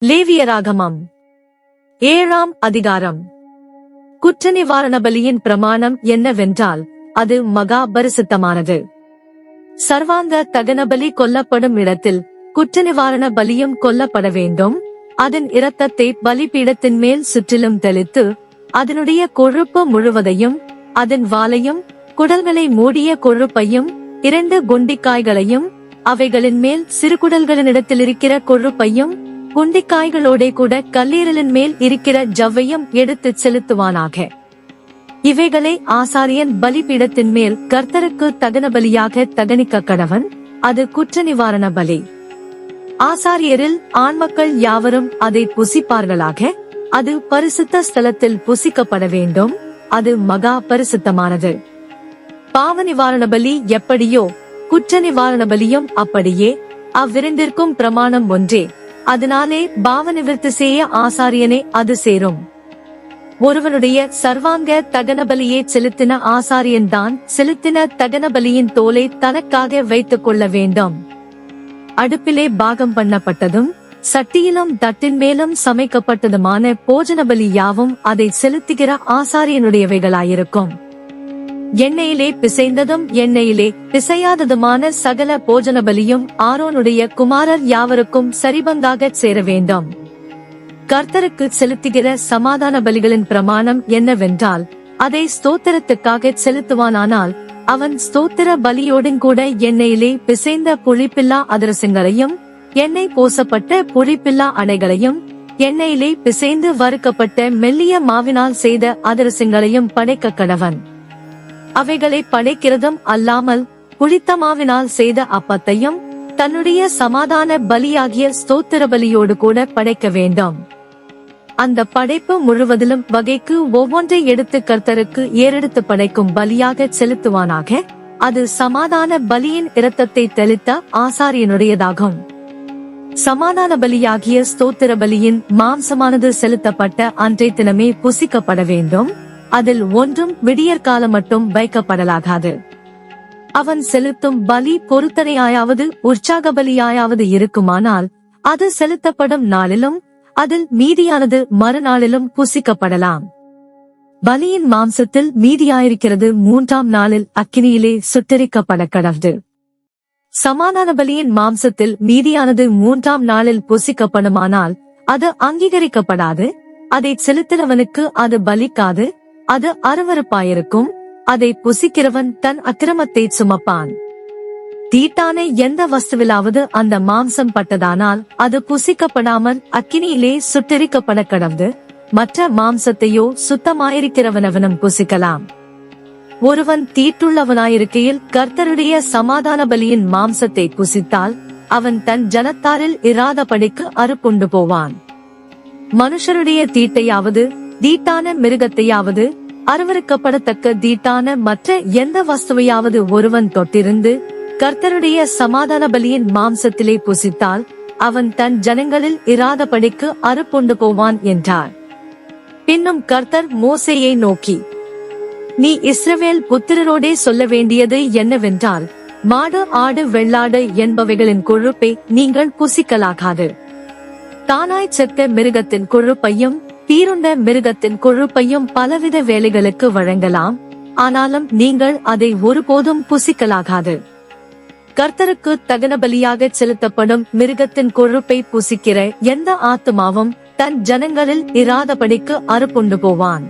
லேவியராகமம் 7ஆம் அதிகாரம். குற்ற நிவாரண பலியின் பிரமாணம் என்னவென்றால் அது மகா பரிசுத்தமானது. சர்வாங்க தகனபலி கொல்லப்படும் இடத்தில் குற்ற நிவாரண பலியும் கொல்லப்பட வேண்டும். அதன் இரத்தத்தை பலிபீடத்தின் மேல் சுற்றிலும் தெளித்து அதனுடைய கொழுப்பு முழுவதையும், அதன் வாலையும், குடல்களை மூடிய கொழுப்பையும், 2 குண்டிக்காய்களையும், அவைகளின் மேல் சிறுகுடல்களினிடத்தில் இருக்கிற கொழுப்பையும், குண்டிக்காய்களோட கூட கல்லீரலின் மேல் இருக்கிற ஜவ்வையும் எடுத்துச் செலுத்துவானாக. இவைகளை ஆசாரியன் பலிபீடத்தின் மேல் கர்த்தருக்கு தகன பலியாக தகனிக்க கடவன். அது குற்ற நிவாரண பலி. ஆசாரியரில் ஆண்மக்கள் யாவரும் அதை புசிப்பார்களாக. அது பரிசுத்த ஸ்தலத்தில் புசிக்கப்பட வேண்டும். அது மகா பரிசுத்தமானது. பாவ நிவாரண பலி எப்படியோ குற்ற நிவாரண பலியும் அப்படியே. அவ்விரண்டிற்கும் பிரமாணம் ஒன்றே. அதனாலே பாவ நிவர்த்தி செய்ய ஆசாரியனே அது சேரும். ஒருவனுடைய சர்வாங்க தகன பலியை செலுத்தின ஆசாரியன்தான் செலுத்தின தகன பலியின் தோலை தனக்காக வைத்துக் கொள்ள வேண்டும். அடுப்பிலே பாகம் பண்ணப்பட்டதும் சட்டியிலும் தட்டின் மேலும் சமைக்கப்பட்டதுமான போஜன பலி யாவும் அதை செலுத்துகிற ஆசாரியனுடையவைகளாயிருக்கும். எண்ணெயிலே பிசைந்ததும் எண்ணெயிலே பிசையாததுமான சகல போஜன பலியும் ஆரோனுடைய குமாரர் யாவருக்கும் சரிபங்காக சேர வேண்டும். கர்த்தருக்கு செலுத்துகிற சமாதான பலிகளின் பிரமாணம் என்னவென்றால் அதை ஸ்தோத்திரத்துக்காக செலுத்துவானானால் அவன் ஸ்தோத்திர பலியோடும் கூட எண்ணெயிலே பிசைந்த புளிப்பில்லா அதிரசங்களையும், எண்ணெய் பூசப்பட்ட புளிப்பில்லா அடைகளையும், எண்ணெயிலே பிசைந்து வறுக்கப்பட்ட மெல்லிய மாவினால் செய்த அதிரசங்களையும் படைக்க கடவன். அவைகளை படைக்கிறதும் அல்லாமல் புளித்த மாவினால் செய்த அப்பத்தையும் தன்னுடைய சமாதான பலியாகிய ஸ்தோத்திர பலியோடு கூட படைக்க வேண்டும். அந்த படைப்பு முழுவதிலும் வகைக்கு ஒவ்வொன்றை எடுத்து கர்த்தருக்கு ஏறெடுத்து படைக்கும் பலியாக செலுத்துவானாக. அது சமாதான பலியின் இரத்தத்தை தெளித்த ஆசாரியனுடையதாகும். சமாதான பலியாகிய ஸ்தோத்திர பலியின் மாம்சமானது செலுத்தப்பட்ட அன்றைய தினமே புசிக்கப்பட வேண்டும். அதில் ஒன்றும் விடியற்காலம் மட்டும் வைக்கப்படலாகாது. அவன் செலுத்தும் பலி பொருத்தனையாயாவது உற்சாக பலியாயாவது இருக்குமானால் அது செலுத்தப்படும் நாளிலும் அதில் மீதியானது மறுநாளிலும் புசிக்கப்படலாம். பலியின் மாம்சத்தில் மீதியாயிருக்கிறது 3ஆம் நாளில் அக்கினியிலே சுட்டெரிக்கப்பட கடவது. சமாதான பலியின் மாம்சத்தில் மீதியானது 3ஆம் நாளில் புசிக்கப்படுமானால் அது அங்கீகரிக்கப்படாது. அதை செலுத்தினவனுக்கு அது பலிக்காது. அது அருவருப்பாயிருக்கும். அதை புசிக்கிறவன் தன் அக்கிரமத்தை சுமப்பான். தீட்டான எந்த வஸ்துவிலாவது அந்த மாம்சம் பட்டதானால் அது புசிக்கப்படாமல் அக்கினியிலே சுட்டெரிக்கப்பட கடவது. மற்ற மாம்சத்தையோ சுத்தமாயிருக்கிறவனவனும் புசிக்கலாம். ஒருவன் தீட்டுள்ளவனாயிருக்கையில் கர்த்தருடைய சமாதான பலியின் மாம்சத்தை புசித்தால் அவன் தன் ஜனத்தாரில் இராதபடிக்கு அறுப்புண்டு போவான். மனுஷருடைய தீட்டையாவது தீட்டான மிருகத்தையாவது அருவருக்கப்படத்தக்க தீட்டான மற்ற எந்த வஸ்துவையாவது ஒருவன் தொட்டிருந்து கர்த்தருடைய சமாதான பலியின் மாம்சத்திலே புசித்தால் அவன் தன் ஜனங்களில் இராதபடிக்கு அறுப்புண்டு போவான் என்றார். பின்னும் கர்த்தர் மோசேயை நோக்கி, நீ இஸ்ரவேல் புத்திரரோடே சொல்ல வேண்டியது என்னவென்றால், மாடு ஆடு வெள்ளாடு என்பவைகளின் கொழுப்பை நீங்கள் புசிக்கலாகாது. தானாய் செத்த மிருகத்தின் கொழுப்பையும் தீருண்ட மிருகத்தின் கொழுப்பையும் பலவித வேலைகளுக்கு வழங்கலாம். ஆனாலும் நீங்கள் அதை ஒருபோதும் புசிக்கலாகாது. கர்த்தருக்கு தகன பலியாக செலுத்தப்படும் மிருகத்தின் கொழுப்பை புசிக்கிற எந்த ஆத்துமாவும் தன் ஜனங்களில் இராதபடிக்கு அறுப்புண்டு போவான்.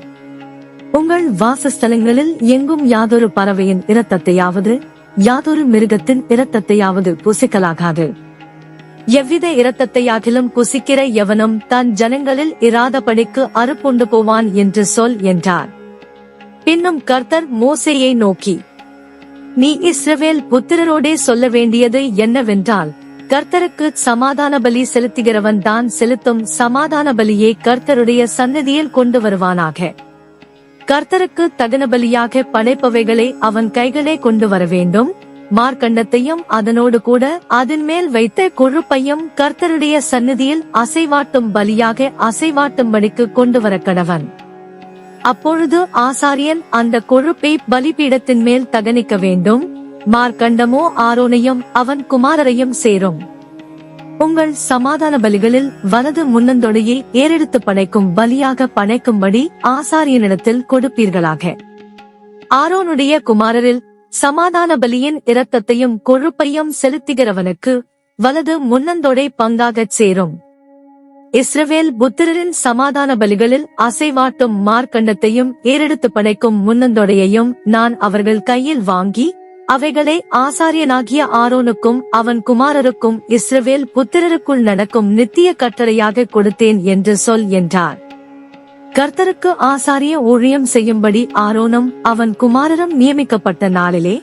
உங்கள் வாசஸ்தலங்களில் எங்கும் யாதொரு பறவையின் இரத்தத்தையாவது யாதொரு மிருகத்தின் இரத்தத்தையாவது புசிக்கலாகாது. எவ்வித இரத்தத்தையாகிலும் புசிக்கிற எவனும் தன் ஜனங்களில் இராதபடிக்கு அறுப்புண்டு போவான் என்று சொல் என்றார். பின்னும் கர்த்தர் மோசேயை நோக்கி, நீ இஸ்ரவேல் புத்திரரோடே சொல்ல வேண்டியது என்னவென்றால், கர்த்தருக்கு சமாதான பலி செலுத்துகிறவன் தான் செலுத்தும் சமாதான பலியை கர்த்தருடைய சந்நிதியில் கொண்டு வருவானாக. கர்த்தருக்கு தகன பலியாக படைப்பவைகளை அவன் கைகளே கொண்டு வர வேண்டும். மார்க்கண்டத்தையும் அதனோடு கூட அதன் மேல் வைத்த கொழுப்பையும் கர்த்தருடைய சந்நிதியில் அசைவாட்டும் பலியாக அசைவாட்டும்படிக்கு கொண்டு வர கடவன். அப்பொழுது ஆசாரியன் அந்த கொழுப்பை பலிபீடத்தின் மேல் தகனிக்க வேண்டும். மார்க்கண்டமோ ஆரோனையும் அவன் குமாரரையும் சேரும். உங்கள் சமாதான பலிகளில் வலது முன்னந்தொடையை ஏறெடுத்து படைக்கும் பலியாக படைக்கும்படி ஆசாரியனிடத்தில் கொடுப்பீர்களாக. ஆரோனுடைய குமாரரில் சமாதான பலியின் இரத்தத்தையும் கொழுப்பையும் செலுத்துகிறவனுக்கு வலது முன்னந்தொடை பங்காகச் சேரும். இஸ்ரவேல் புத்திரரின் சமாதான பலிகளில் அசைவாட்டும் மார்க்கண்டத்தையும் ஏறெடுத்து படைக்கும் முன்னந்தொடையையும் நான் அவர்கள் கையில் வாங்கி அவைகளை ஆசாரியனாகிய ஆரோனுக்கும் அவன் குமாரருக்கும் இஸ்ரவேல் புத்திரருக்குள் நடக்கும் நித்திய கட்டளையாக கொடுத்தேன் என்று சொல் என்றார். கர்த்தருக்கு ஆசாரிய ஊழியம் செய்யும்படி ஆரோனும் அவன் குமாரரும் நியமிக்கப்பட்ட நாளிலே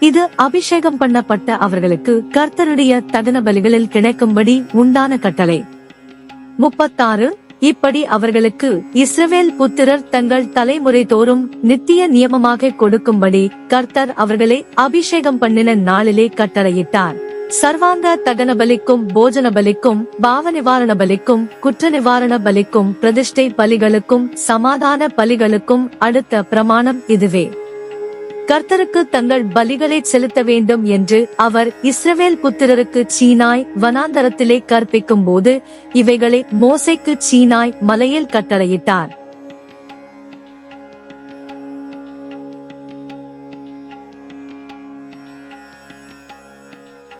இது அபிஷேகம் பண்ணப்பட்ட அவர்களுக்கு கர்த்தருடைய தகன பலிகளில் கிடைக்கும்படி உண்டான கட்டளை. 36 இப்படி அவர்களுக்கு இஸ்ரவேல் புத்திரர் தங்கள் தலைமுறை தோறும் நித்திய நியமமாக கொடுக்கும்படி கர்த்தர் அவர்களை அபிஷேகம் பண்ணின நாளிலே கட்டளையிட்டார். சர்வாங்க தகன பலிக்கும் போஜன பலிக்கும் பாவ நிவாரண பலிக்கும் குற்ற நிவாரண பலிக்கும் பிரதிஷ்டை பலிகளுக்கும் சமாதான பலிகளுக்கும் அடுத்த பிரமாணம் இதுவே. கர்த்தருக்கு தங்கள் பலிகளை செலுத்த வேண்டும் என்று அவர் இஸ்ரவேல் புத்திரருக்கு சீனாய் வனாந்தரத்திலே கற்பிக்கும் போது இவைகளை மோசேக்கு சீனாய் மலையில் கட்டளையிட்டார்.